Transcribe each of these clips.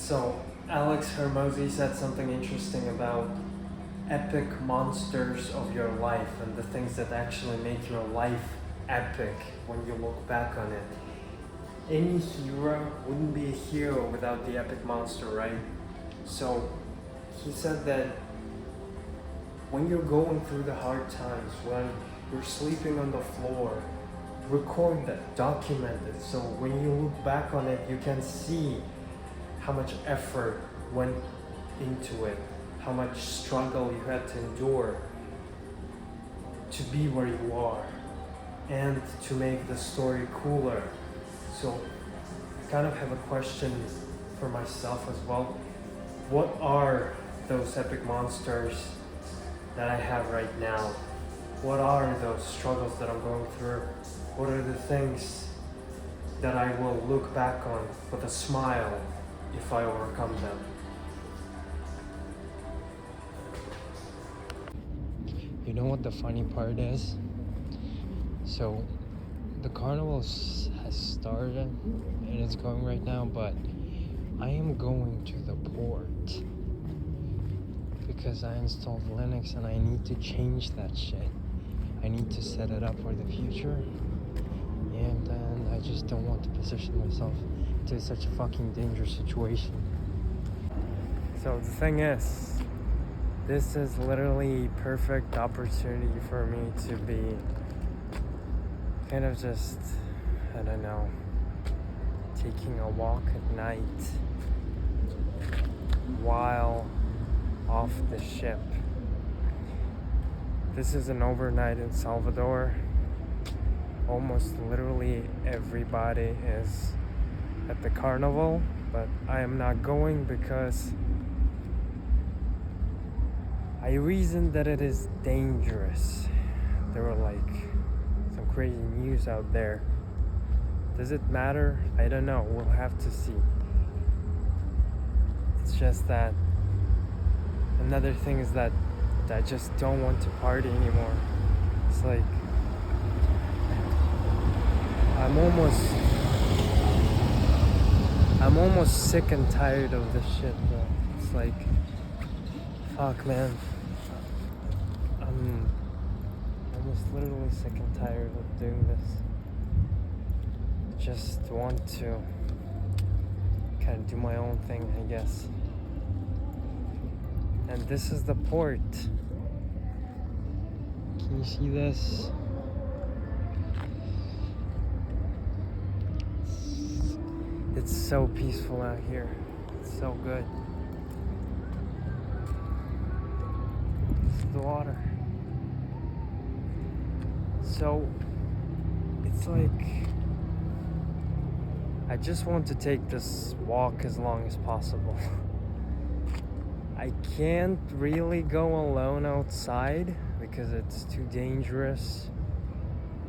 So, Alex Hermosi said something interesting about epic monsters of your life and the things that actually make your life epic when you look back on it. Any hero wouldn't be a hero without the epic monster, right? So, he said that when you're going through the hard times, when you're sleeping on the floor, record that, document it, so when you look back on it, you can see how much effort went into it, how much struggle you had to endure to be where you are and to make the story cooler. So I kind of have a question for myself as well. What are those epic monsters that I have right now? What are those struggles that I'm going through? What are the things that I will look back on with a smile if I overcome them? You know what the funny part is? So, the carnival has started and it's going right now, but I am going to the port because I installed Linux and I need to change that shit. I need to set it up for the future, and I just don't want to position myself to such a fucking dangerous situation. So the thing is, this is literally perfect opportunity for me to be kind of just, I don't know, taking a walk at night while off the ship. This is an overnight in Salvador. Almost literally everybody is at the carnival, but I am not going because I reasoned that it is dangerous. There were like some crazy news out there. Does it matter? I don't know. We'll have to see. It's just that another thing is that I just don't want to party anymore. It's like I'm almost sick and tired of this shit, bro. It's like, fuck, man. I'm almost literally sick and tired of doing this. Just want to kind of do my own thing, I guess. And this is the port. Can you see this? It's so peaceful out here. It's so good. This is the water. So it's like I just want to take this walk as long as possible. I can't really go alone outside because it's too dangerous,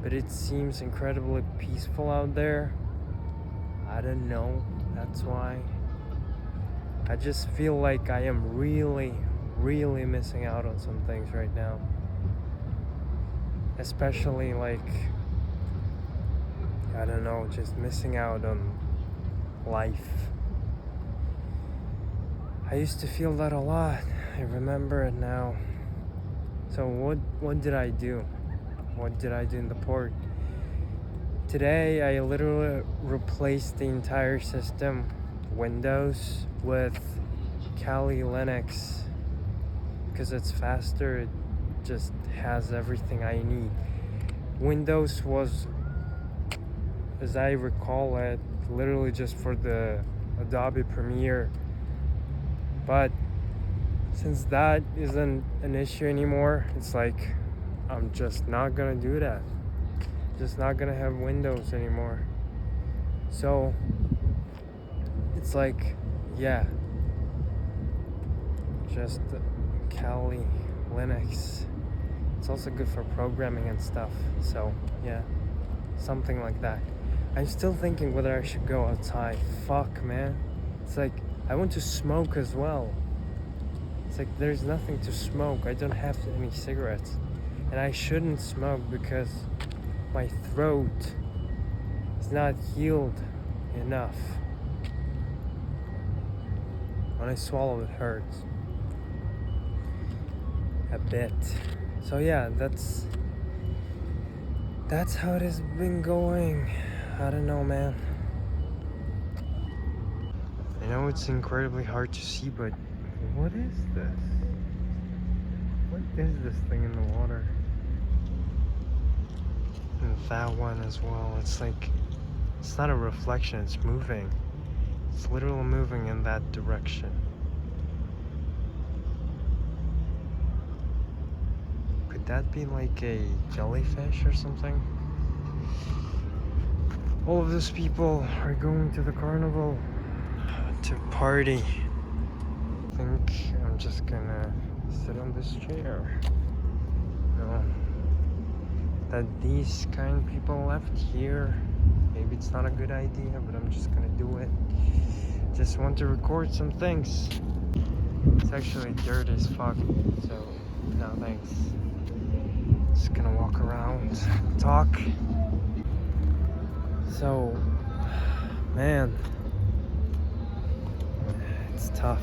but it seems incredibly peaceful out there. I don't know, that's why. I just feel like I am really, really missing out on some things right now. Especially like, I don't know, just missing out on life. I used to feel that a lot. I remember it now. So what did I do? What did I do in the port? Today I literally replaced the entire system, Windows, with Kali Linux because it's faster. It just has everything I need. Windows was, as I recall it, literally just for the Adobe Premiere. But since that isn't an issue anymore, it's like I'm just not gonna do that. Just not gonna have Windows anymore. So it's like, yeah, just Kali Linux. It's also good for programming and stuff. So yeah, something like that. I'm still thinking whether I should go outside. Fuck, man. It's like I want to smoke as well. It's like there's nothing to smoke. I don't have any cigarettes. And I shouldn't smoke because my throat is not healed enough. When I swallow, it hurts a bit. So yeah, that's how it has been going. I don't know, man. I know it's incredibly hard to see, but what is this? What is this thing in the water? And that one as well. It's like, it's not a reflection, it's moving. It's literally moving in that direction. Could that be like a jellyfish or something? All of these people are going to the carnival to party. I think I'm just gonna sit on this chair. No. That these kind of people left here. Maybe it's not a good idea, but I'm just gonna do it. Just want to record some things. It's actually dirty as fuck, so no thanks. Just gonna walk around, talk. So, man, it's tough.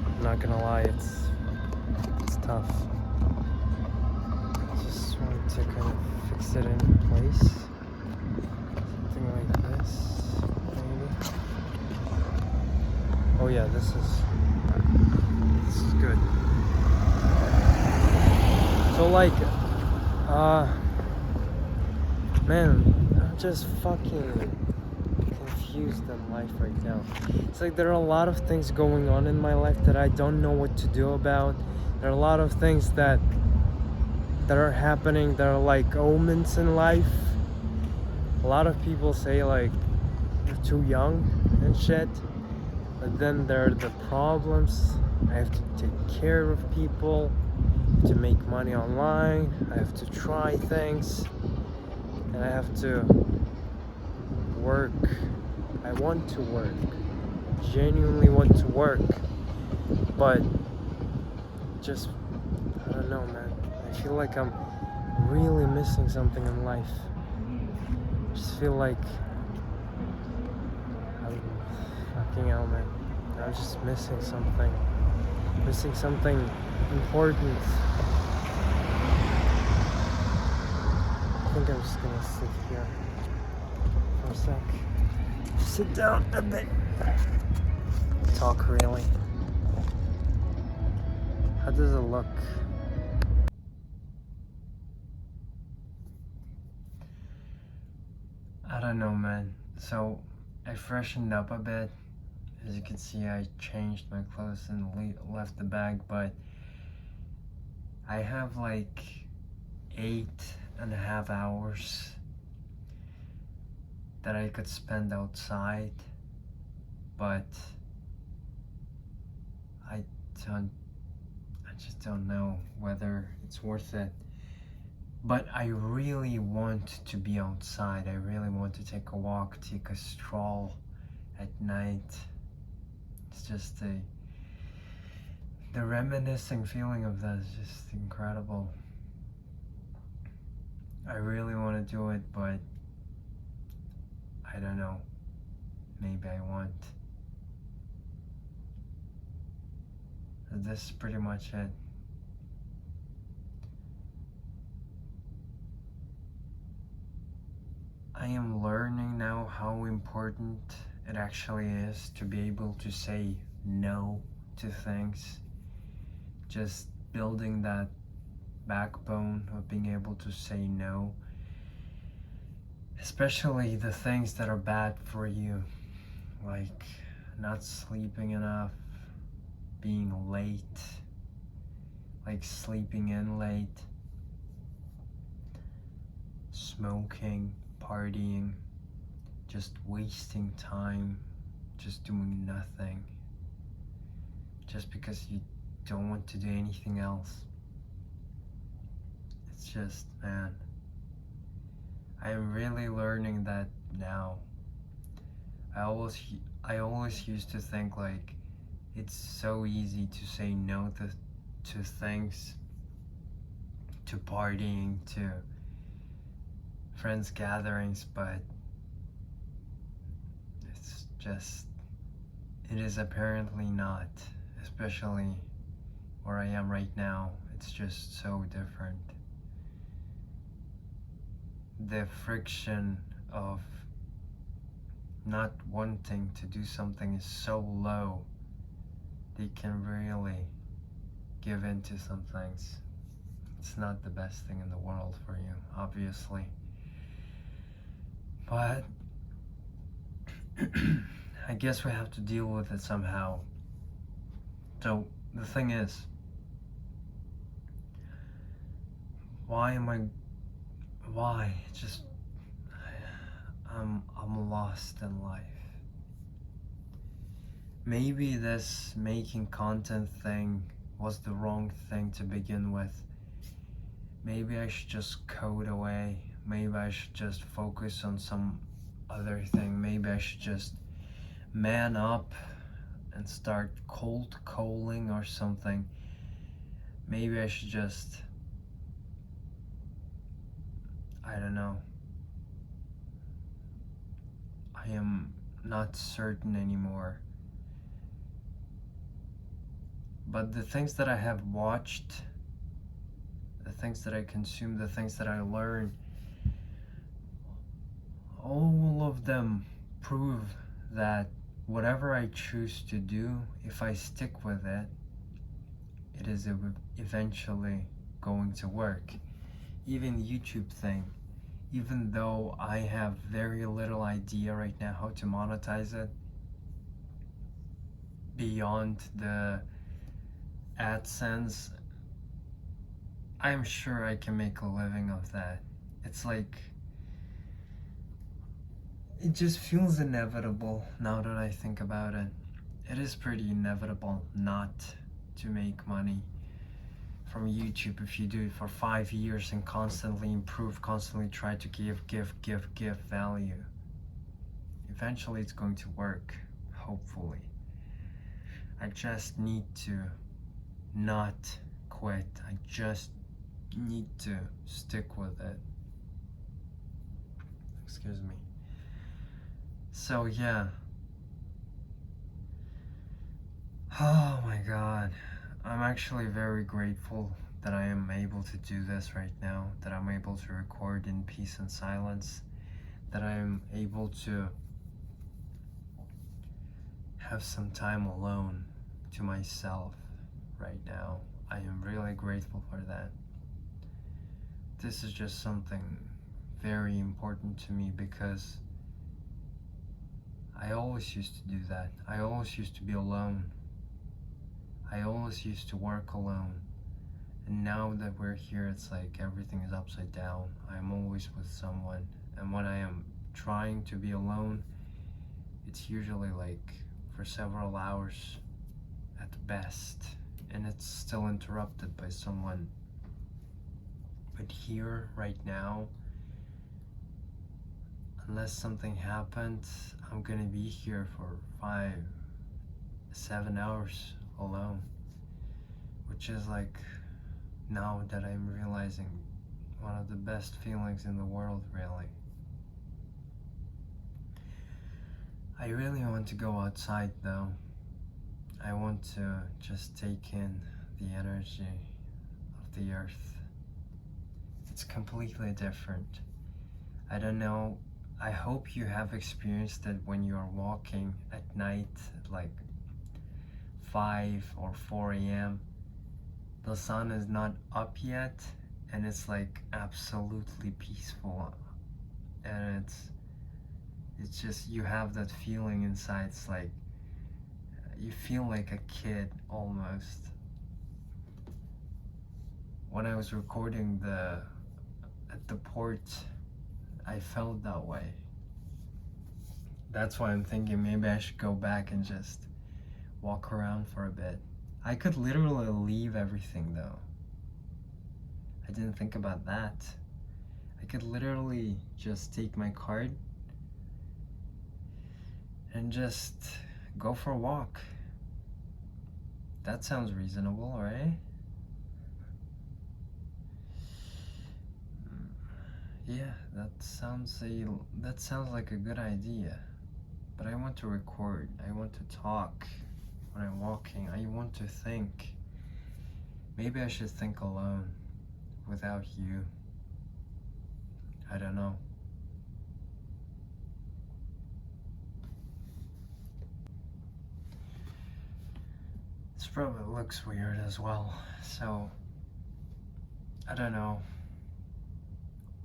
I'm not gonna lie, it's tough. Just want to kind of fix it in place. Something like this, maybe. Oh yeah, this is good. So like, man, I'm just fucking confused in life right now. It's like there are a lot of things going on in my life that I don't know what to do about. There are a lot of things that are happening that are like omens in life. A lot of people say like you're too young and shit, but then there are the problems. I have to take care of people, to make money online, I have to try things, and I have to work. I want to work, genuinely want to work, but just, I don't know, man. I feel like I'm really missing something in life. I just feel like I'm fucking out, man. I'm just missing something important. I think I'm just gonna sit here for a sec. Sit down a bit. Talk really. How does it look? I don't know, man. So I freshened up a bit. As you can see, I changed my clothes and left the bag, but I have like 8.5 hours that I could spend outside, but I just don't know whether it's worth it. But I really want to be outside. I really want to take a walk, take a stroll at night. It's just the reminiscing feeling of that is just incredible. I really want to do it, but I don't know. Maybe I won't. This is pretty much it. I am learning now how important it actually is to be able to say no to things. Just building that backbone of being able to say no. Especially the things that are bad for you, like not sleeping enough, being late, like sleeping in late, smoking, partying, just wasting time, just doing nothing, just because you don't want to do anything else. It's just, man, I am really learning that now. I always used to think like it's so easy to say no to things, to partying, to friends gatherings, but it's just It is apparently not, especially where I am right now. It's just so different. The friction of not wanting to do something is so low, they can really give in to some things. It's not the best thing in the world for you, obviously. But I guess we have to deal with it somehow. So the thing is, why? Just I'm lost in life. Maybe this making content thing was the wrong thing to begin with. Maybe I should just code away. Maybe I should just focus on some other thing. Maybe I should just man up and start cold calling or something. Maybe I should just, I don't know. I am not certain anymore. But the things that I have watched, the things that I consume, the things that I learn, all of them prove that whatever I choose to do, if I stick with it, it is eventually going to work. Even the YouTube thing, even though I have very little idea right now how to monetize it beyond the AdSense, I'm sure I can make a living of that. It's like, it just feels inevitable now that I think about it. It is pretty inevitable not to make money from YouTube if you do it for 5 years and constantly improve, constantly try to give value. Eventually it's going to work, hopefully. I just need to not quit. I just need to stick with it. Excuse me. So yeah. Oh my god. I'm actually very grateful that I am able to do this right now, that I'm able to record in peace and silence, that I am able to have some time alone to myself right now. I am really grateful for that. This is just something very important to me because I always used to do that. I always used to be alone. I always used to work alone. And now that we're here, it's like everything is upside down. I'm always with someone. And when I am trying to be alone, it's usually like for several hours at best. And it's still interrupted by someone. But here, right now, unless something happens, I'm gonna be here for 5-7 hours alone, which is like, now that I'm realizing, one of the best feelings in the world, really. I really want to go outside though. I want to just take in the energy of the earth. It's completely different. I don't know, I hope you have experienced it when you're walking at night at like 5 or 4 a.m. The sun is not up yet and it's like absolutely peaceful, and it's just, you have that feeling inside. It's like you feel like a kid almost. When I was recording at the port, I felt that way. That's why I'm thinking maybe I should go back and just walk around for a bit. I could literally leave everything though. I didn't think about that. I could literally just take my card and just go for a walk. That sounds reasonable, right? Yeah, that sounds like a good idea. But I want to record, I want to talk when I'm walking, I want to think. Maybe I should think alone without you. I don't know. This probably looks weird as well, so I don't know.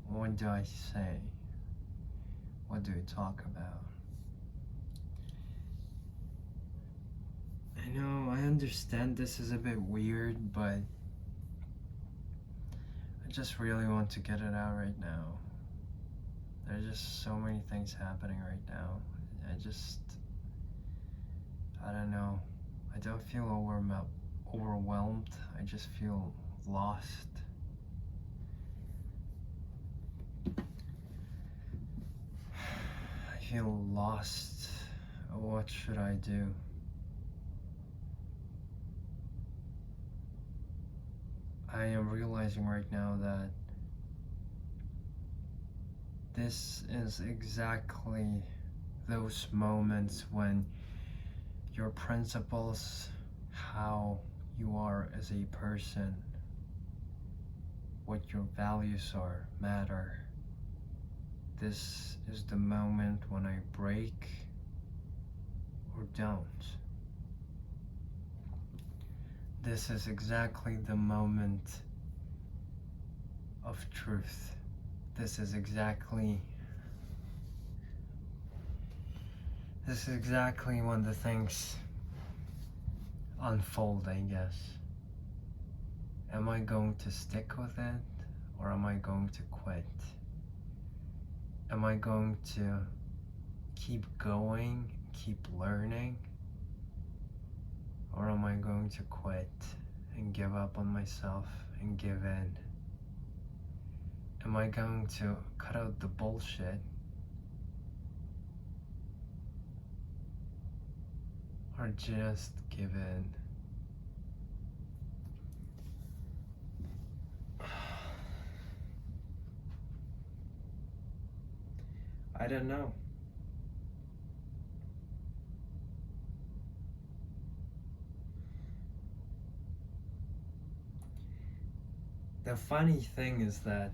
What do I say? What do we talk about? I know, I understand this is a bit weird, but I just really want to get it out right now. There's just so many things happening right now. I don't know. I don't feel overwhelmed. I just feel lost. I feel lost. What should I do? I am realizing right now that this is exactly those moments when your principles, how you are as a person, what your values are, matter. This is the moment when I break or don't. This is exactly the moment of truth. This is exactly when the things unfold, I guess. Am I going to stick with it, or am I going to quit? Am I going to keep going, keep learning, or am I going to quit and give up on myself and give in? Am I going to cut out the bullshit, or just give in? I don't know. The funny thing is that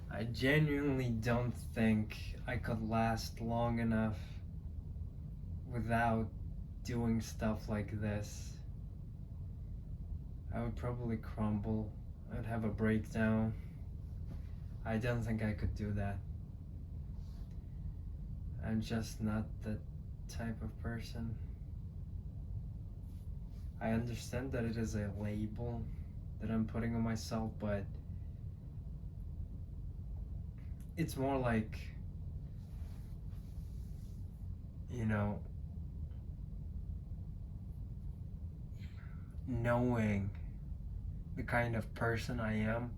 I genuinely don't think I could last long enough without doing stuff like this. I would probably crumble. I'd have a breakdown. I don't think I could do that. I'm just not the type of person. I understand that it is a label that I'm putting on myself, but it's more like, you know, knowing the kind of person I am.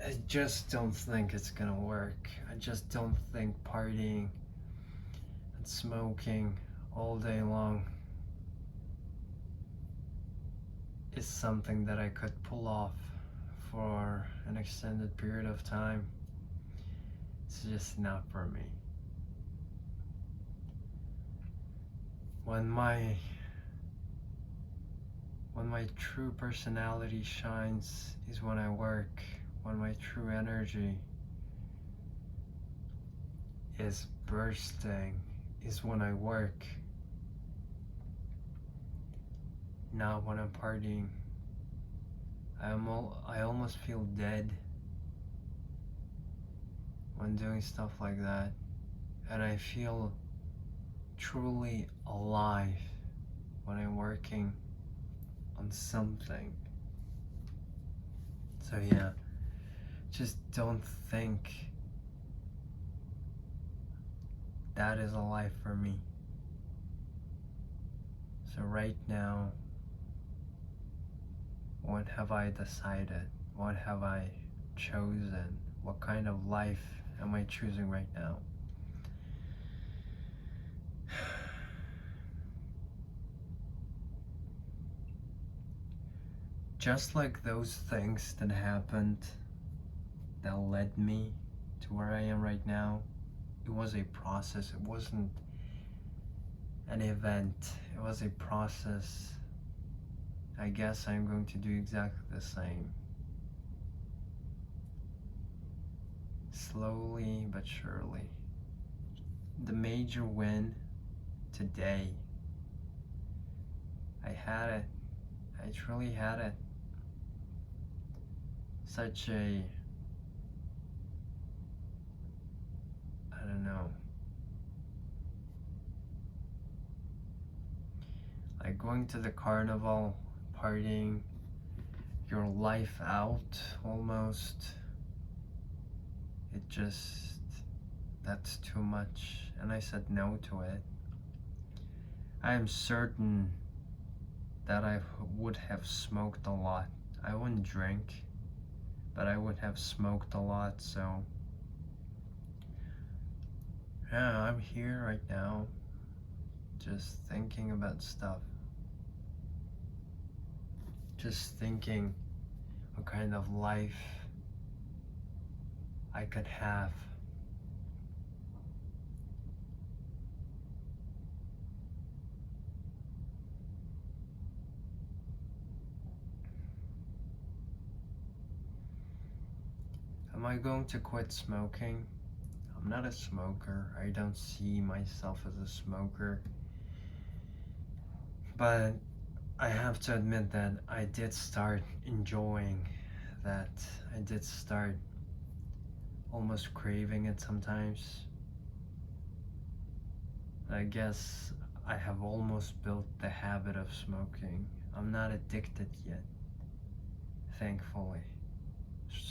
I just don't think it's gonna work. I just don't think partying and smoking all day long is something that I could pull off for an extended period of time. It's just not for me. When my true personality shines is when I work, when my true energy is bursting is when I work, not when I'm partying. I almost feel dead when doing stuff like that, and I feel truly alive when I'm working on something. So yeah, just don't think that is a life for me. So right now, what have I decided? What have I chosen? What kind of life am I choosing right now? Just like those things that happened that led me to where I am right now, it was a process. It wasn't an event. It was a process. I guess I'm going to do exactly the same. Slowly but surely. The major win today. I had it. I truly had it. Such a, I don't know, like going to the carnival, partying your life out almost. It just, that's too much, and I said no to it. I am certain that I would have smoked a lot. I wouldn't drink, but I would have smoked a lot, so yeah, I'm here right now, just thinking about stuff. Just thinking what kind of life I could have. Am I going to quit smoking? I'm not a smoker. I don't see myself as a smoker. But I have to admit that I did start enjoying that. I did start almost craving it sometimes. I guess I have almost built the habit of smoking. I'm not addicted yet, thankfully.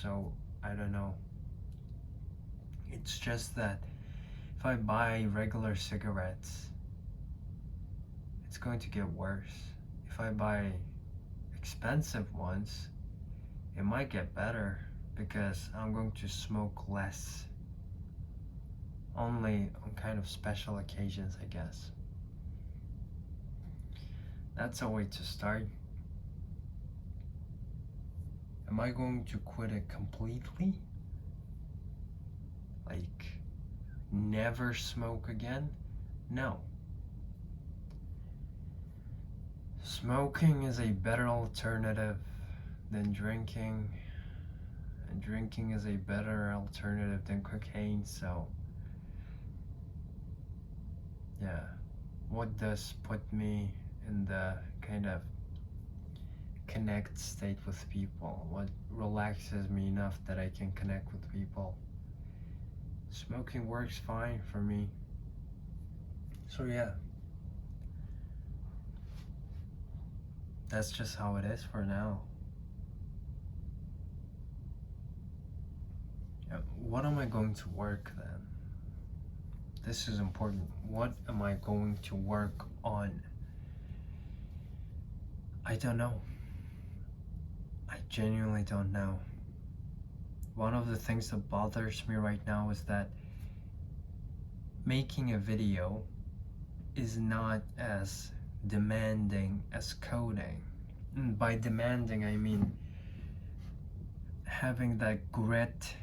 So, I don't know. It's just that if I buy regular cigarettes, it's going to get worse. If I buy expensive ones, it might get better because I'm going to smoke less. Only on kind of special occasions, I guess. That's a way to start. Am I going to quit it completely? Like, never smoke again? No. Smoking is a better alternative than drinking, and drinking is a better alternative than cocaine, so yeah. What does put me in the kind of connect state with people? What relaxes me enough that I can connect with people? Smoking works fine for me. So yeah. That's just how it is for now. Yeah, what am I going to work then? This is important. What am I going to work on? I don't know. I genuinely don't know. One of the things that bothers me right now is that making a video is not as demanding as coding. And by demanding, I mean having that grit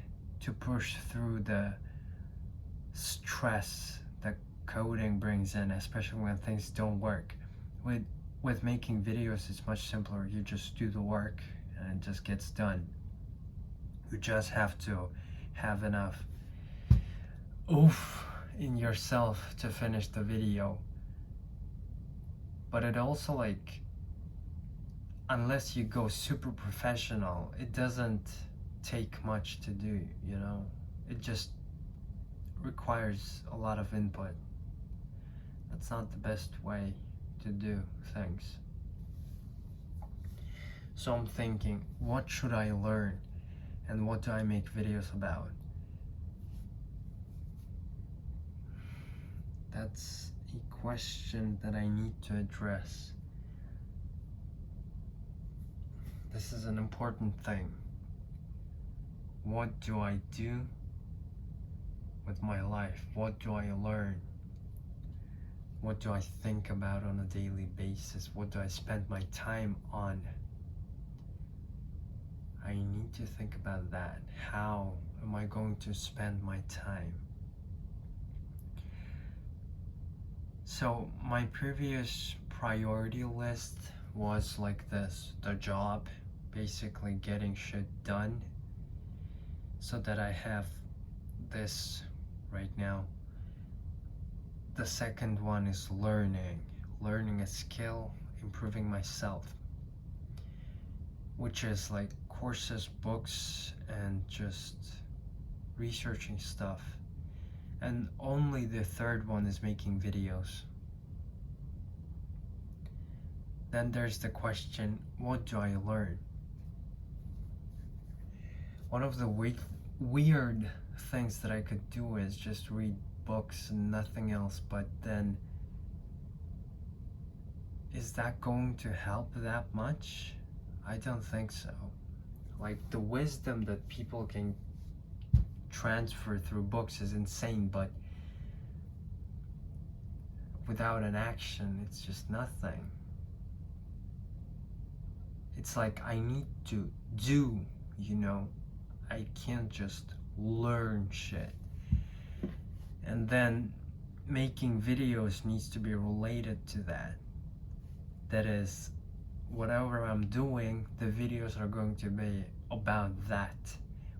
to push through the stress that coding brings in, especially when things don't work. With making videos, it's much simpler. You just do the work and it just gets done. You just have to have enough oof in yourself to finish the video. But it also, like, unless you go super professional, it doesn't take much to do, you know? It just requires a lot of input. That's not the best way to do things. So I'm thinking, what should I learn? And what do I make videos about? That's a question that I need to address. This is an important thing. What do I do with my life? What do I learn? What do I think about on a daily basis? What do I spend my time on? I need to think about that. How am I going to spend my time? So my previous priority list was like this: the job, basically getting shit done so that I have this right now. The second one is learning a skill, improving myself, which is like courses, books, and just researching stuff. And only the third one is making videos. Then there's the question, what do I learn? One of the weird things that I could do is just read books and nothing else, but then is that going to help that much? I don't think so. Like, the wisdom that people can transfer through books is insane, but without an action, it's just nothing. It's like I need to do, you know? I can't just learn shit. And then making videos needs to be related to that. That is, whatever I'm doing, the videos are going to be about that.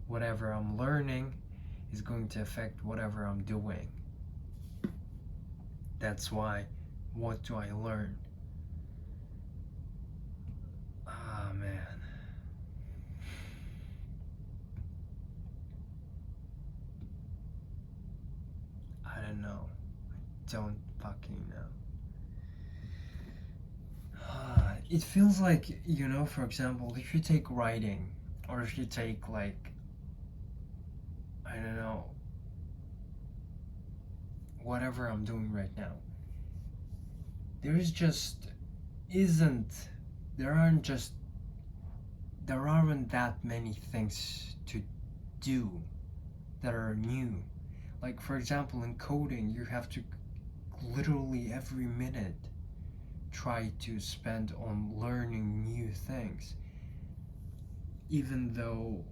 Whatever I'm learning is going to affect whatever I'm doing. That's why, what do I learn? Ah, man. I don't know. I don't fucking know. It feels like, you know, for example, if you take writing, or if you take, like, I don't know, whatever I'm doing right now, there's just isn't, there aren't just, there aren't that many things to do that are new. Like, for example, in coding, you have to literally every minute try to spend on learning new things, even though,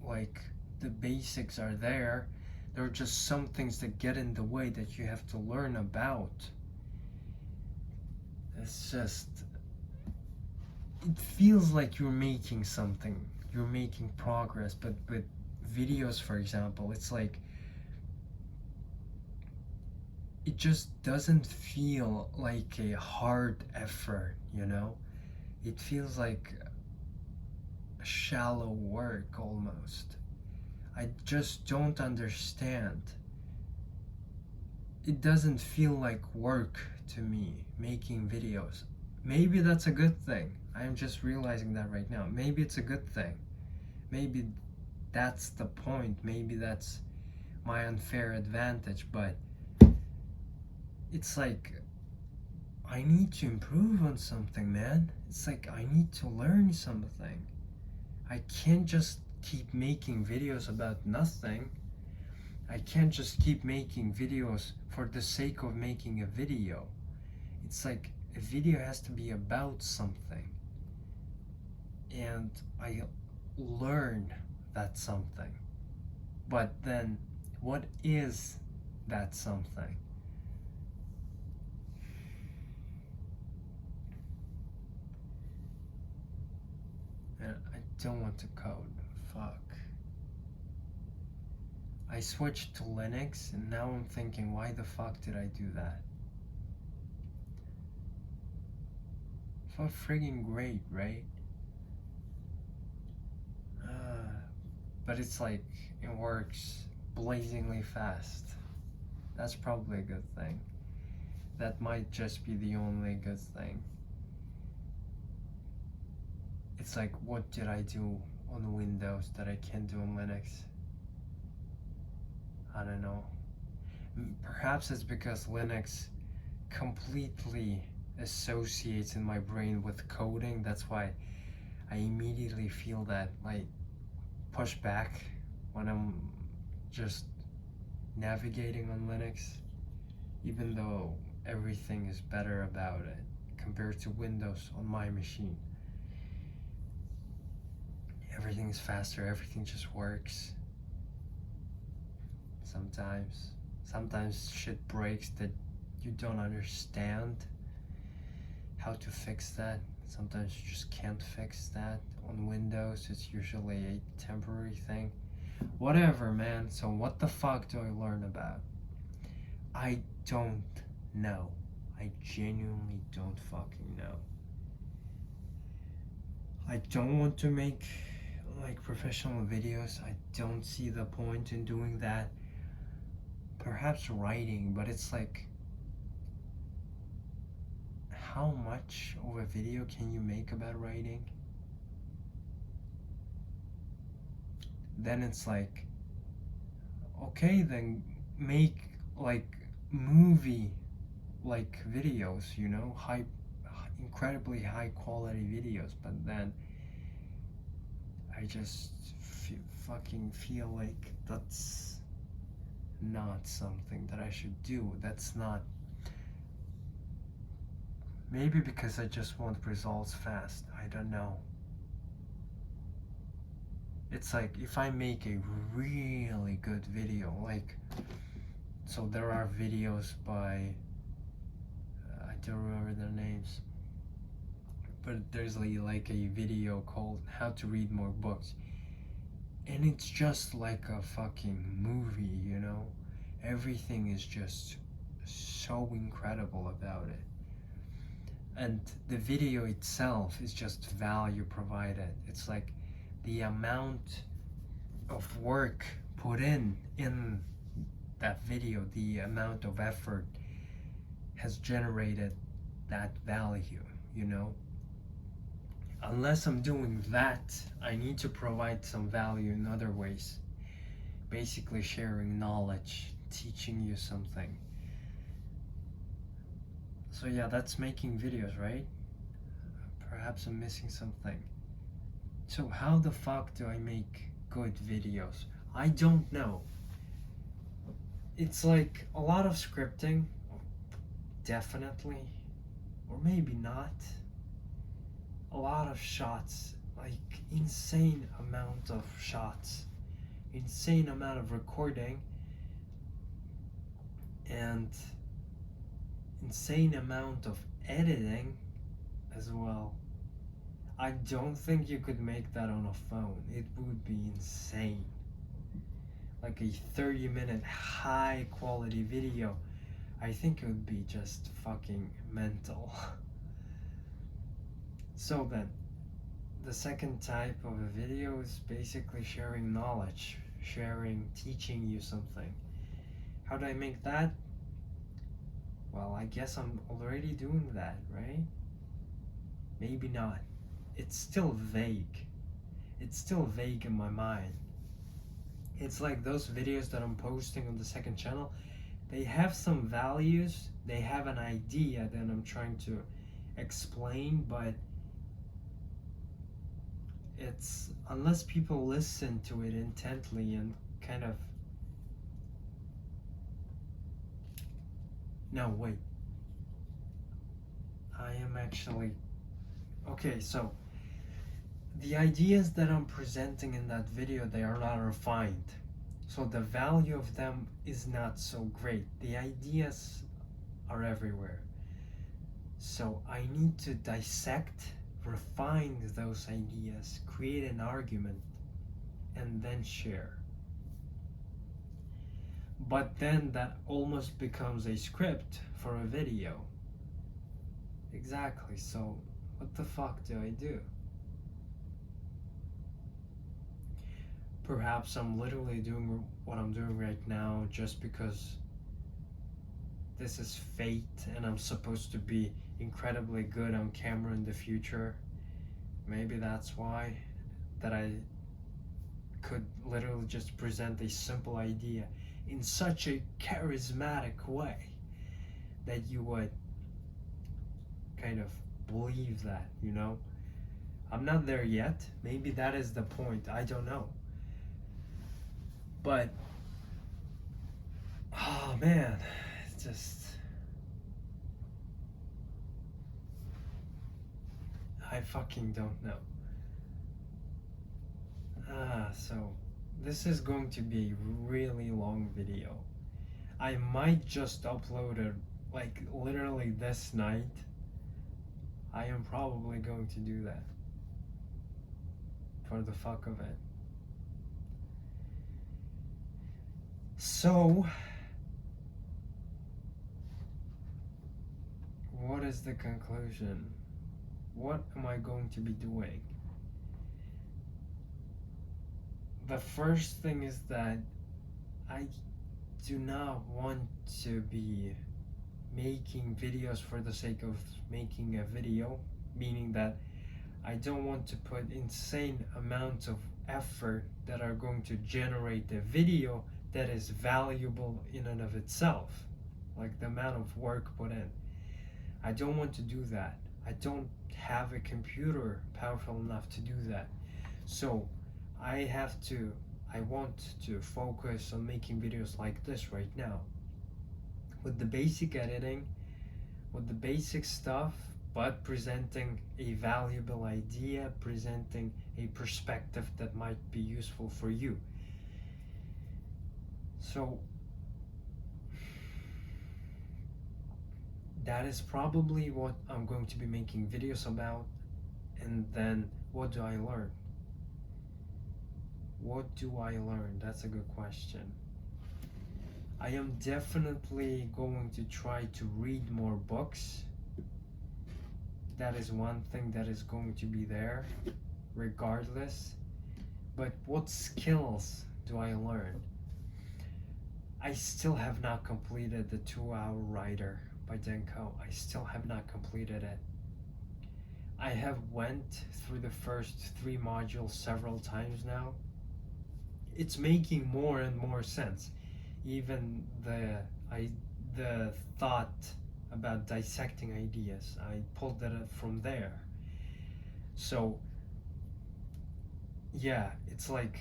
like, the basics are there. There are just some things that get in the way that you have to learn about. It's just, it feels like you're making something, you're making progress, but with videos, for example, it's like, it just doesn't feel like a hard effort, you know? It feels like shallow work almost. I just don't understand. It doesn't feel like work to me, making videos. Maybe that's a good thing. I'm just realizing that right now. Maybe it's a good thing. Maybe that's the point. Maybe that's my unfair advantage, but it's like, I need to improve on something, man. It's like I need to learn something. I can't just keep making videos about nothing. I can't just keep making videos for the sake of making a video. It's like a video has to be about something. And I learn that something. But then, what is that something? And I don't want to code. Fuck. I switched to Linux and now I'm thinking, why the fuck did I do that? Felt friggin' great, right? But it's like, it works blazingly fast. That's probably a good thing. That might just be the only good thing. It's like, what did I do on Windows that I can't do on Linux? I don't know. Perhaps it's because Linux completely associates in my brain with coding. That's why I immediately feel that, like, push back when I'm just navigating on Linux, even though everything is better about it compared to Windows on my machine. Everything is faster, everything just works. Sometimes shit breaks that you don't understand how to fix that. Sometimes you just can't fix that. On Windows, it's usually a temporary thing. Whatever, man. So what the fuck do I learn about? I don't know. I genuinely don't fucking know. I don't want to make like professional videos. I don't see the point in doing that. Perhaps writing, but it's like, how much of a video can you make about writing? Then it's like, okay, then make like movie like videos, you know, incredibly high quality videos. But then I just fucking feel like that's not something that I should do. That's not. Maybe because I just want results fast. I don't know. It's like if I make a really good video, like, so there are videos by, I don't remember their names, but there's like a video called How to Read More Books. And it's just like a fucking movie, you know? Everything is just so incredible about it. And the video itself is just value provided. It's like the amount of work put in that video, the amount of effort has generated that value, you know? Unless I'm doing that, I need to provide some value in other ways. Basically sharing knowledge, teaching you something. So yeah, that's making videos, right? Perhaps I'm missing something. So how the fuck do I make good videos? I don't know. It's like a lot of scripting, definitely, or maybe not. A lot of shots, like insane amount of shots, insane amount of recording, and insane amount of editing as well. I don't think you could make that on a phone. It would be insane. Like a 30-minute high quality video, I think it would be just fucking mental. So then, the second type of a video is basically sharing knowledge, teaching you something. How do I make that? Well, I guess I'm already doing that, right? Maybe not. It's still vague. It's still vague in my mind. It's like those videos that I'm posting on the second channel, they have some values, they have an idea that I'm trying to explain, but it's, unless people listen to it intently and kind of, no, wait, I am actually, okay, so the ideas that I'm presenting in that video, they are not refined, so the value of them is not so great. The ideas are everywhere, so I need to dissect, refine those ideas, create an argument, and then share. But then that almost becomes a script for a video. Exactly, so what the fuck do I do? Perhaps I'm literally doing what I'm doing right now just because this is fate and I'm supposed to be incredibly good on camera in the future. Maybe that's why, that I could literally just present a simple idea in such a charismatic way that you would kind of believe that, you know? I'm not there yet. Maybe that is the point. I don't know. But, oh man, it's just, I fucking don't know. So this is going to be a really long video. I might just upload like literally this night, I am probably going to do that for the fuck of it. So, what is the conclusion? What am I going to be doing? The first thing is that I do not want to be making videos for the sake of making a video, meaning that I don't want to put insane amounts of effort that are going to generate a video that is valuable in and of itself, like the amount of work put in. I don't want to do that. I don't have a computer powerful enough to do that. So I want to focus on making videos like this right now. With the basic editing, with the basic stuff, but presenting a valuable idea, presenting a perspective that might be useful for you. So that is probably what I'm going to be making videos about. And then what do I learn? What do I learn? That's a good question. I am definitely going to try to read more books. That is one thing that is going to be there, regardless. But what skills do I learn? I still have not completed the 2-Hour Writer by Denko. I still have not completed it. I have went through the first 3 modules several times now. It's making more and more sense. Even the thought about dissecting ideas, I pulled that from there. So yeah, it's like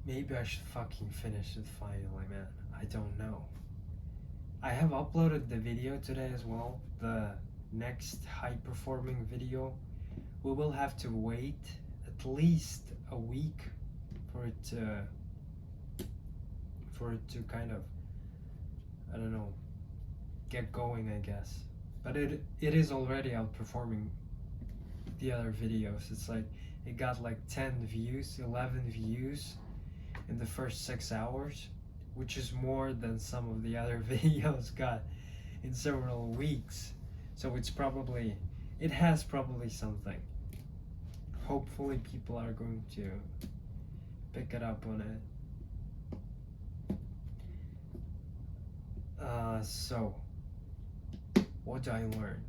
maybe I should fucking finish it finally, man. I don't know. I have uploaded the video today as well, the next high performing video. We will have to wait at least a week for it to kind of, I don't know, get going, I guess. But it is already outperforming the other videos. It's like it got like 10 views, 11 views in the first 6 hours, which is more than some of the other videos got in several weeks. So it has probably something. Hopefully people are going to pick it up on it. So what do I learn?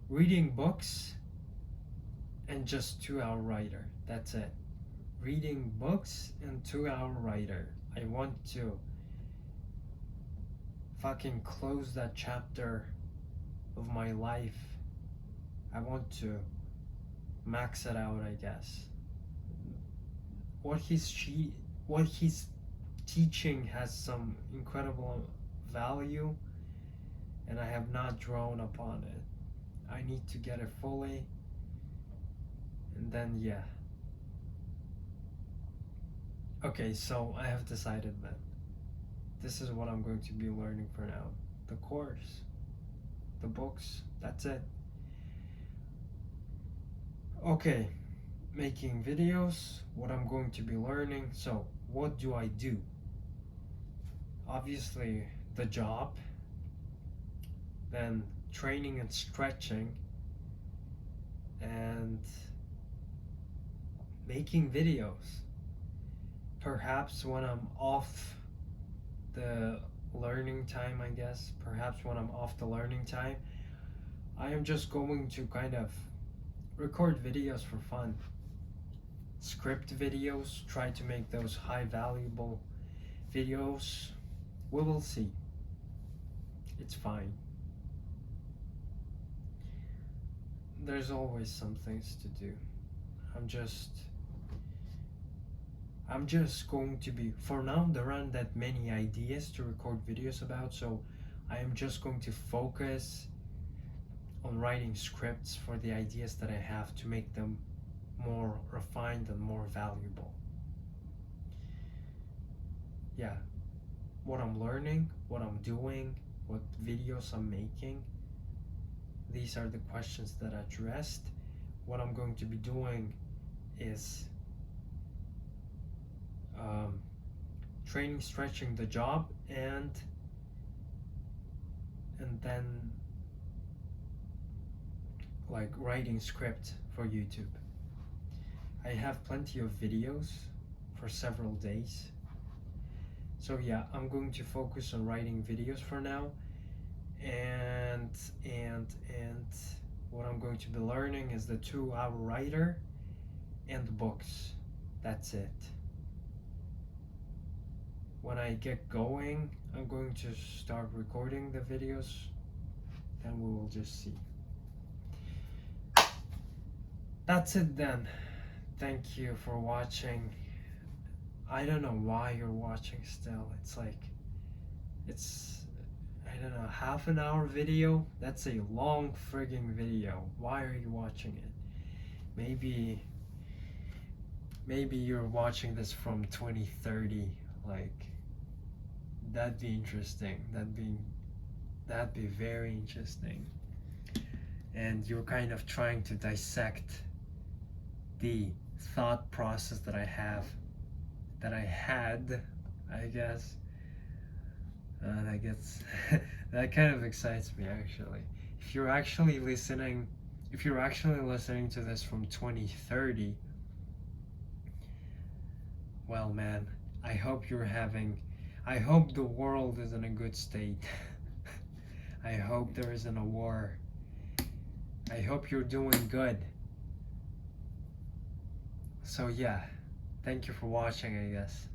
Reading books and just 2-Hour Writer. That's it. Reading books and 2-Hour Writer. I want to fucking close that chapter of my life. I want to max it out, I guess. What he's teaching has some incredible value, and I have not drawn upon it. I need to get it fully, and then yeah. Okay, so I have decided that this is what I'm going to be learning for now. The course, the books, that's it. Okay, making videos, what I'm going to be learning. So what do I do? Obviously the job, then training and stretching, and making videos. Perhaps when I'm off the learning time, I guess, perhaps when I'm off the learning time, I am just going to kind of record videos for fun. Script videos, try to make those high valuable videos. We will see. It's fine. There's always some things to do. I'm just going to be, for now there aren't that many ideas to record videos about, so I am just going to focus on writing scripts for the ideas that I have to make them more refined and more valuable. yeah, what I'm learning, what I'm doing, what videos I'm making. These are the questions that I addressed. What I'm going to be doing is training, stretching the job, and then like writing script for YouTube. I have plenty of videos for several days. So yeah, I'm going to focus on writing videos for now, and what I'm going to be learning is the 2-hour writer and books. That's it. When I get going, I'm going to start recording the videos, then we will just see. That's it then. Thank you for watching. I don't know why you're watching still. It's like, I don't know, half an hour video? That's a long frigging video. Why are you watching it? Maybe you're watching this from 2030. Like, that'd be interesting. That'd be very interesting. And you're kind of trying to dissect the thought process that I had, I guess. And I guess that kind of excites me, actually. If you're actually listening to this from 2030, well, man, I hope the world is in a good state. I hope there isn't a war. I hope you're doing good. So yeah, thank you for watching, I guess.